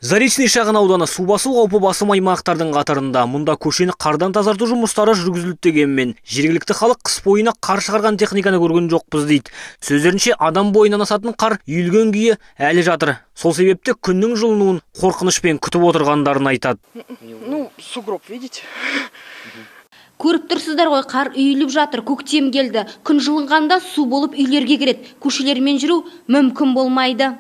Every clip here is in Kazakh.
Заречный шағын ауданы су басу қаупі басым аймақтардың қатарында. Мұнда көшені қардан тазарту жұмыстары жүргізілді дегенмен, жергілікті халық қыс бойына қар шығарған техниканы көрген жоқпыз дейді. Сөздерінше, адам бойынан асатын қар үйілген күйі әлі жатыр. Сол себепті күннің жылынуын қорқынышпен күтіп отырғандарын айтады. Сугроб, видите? Көріп тұрсыздар ғой, қар үйіліп жатыр, көктем келді. Күн жылынғанда су болып үйлерге кіреді. Көшелермен жүру мүмкін болмайды.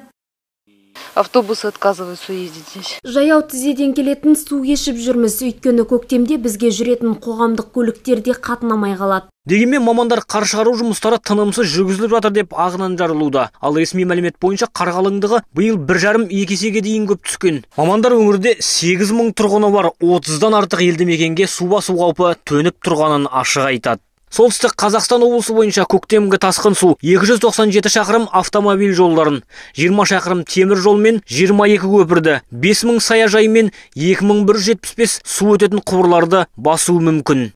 Автобусы отказываются ездить здесь. Жаяу тізеден келетін су кешіп жүрміз, өйткені көктемде бізге жүретін қоғамдық көліктерде қатынамай қалады. Дегенмен мамандар қар шығару жұмыстары тынымсыз жүргізіліп жатыр деп ағынан жарылуда. Ал ресми мәлімет бойынша қар қалыңдығы биыл 1,5-2 есеге дейін көп түскен. Мамандар өңірде 8.000 тұрғыны бар 30-дан артық елді мекенге су басу қаупі төніп тұрғанын ашық айтады. Солтүстік Қазақстан облысы бойынша көктемгі тасқын су 297 шақырым автомобиль жолдарын, 20 шақырым темір жол мен 22 көпірді, 5000 саяжай мен 2175 су өтетін құбырларды басуы мүмкін.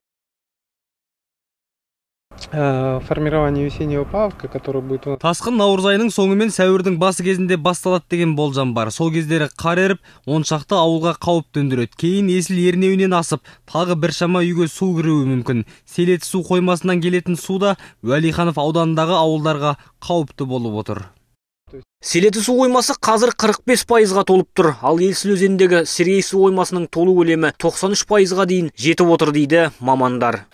Формирование весеннего паводка, который будет... Тасқын наурыз айының соңы мен сәуірдің басы кезінде басталады деген болжам бар. Сол кездері қар еріп, 10 шақты ауылға қауіп төндіреді. Кейін есіл ернеуінен асып, тағы біршама үйге су кіруі мүмкін. Селеті су қоймасынан келетін суда Уәлиханов ауданындағы ауылдарға қауіпті болып отыр. Селеті су қоймасы қазір 45%-ға толып тұр. Ал Есіл өзеніндегі Сергей су қоймасының толу көлемі 93%-ға дейін жетіп отыр дейді мамандар.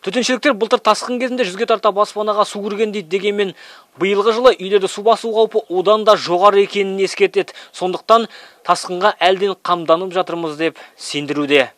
Төтеншеліктер былтыр тасқын кезінде 100-ге тарта баспанаға су кірген дейді, дегенмен биылғы жылы үйлерді су басу қаупі одан да жоғары екенін ескертеді. Сондықтан тасқынға әлден қамданып жатырмыз деп сендіруде.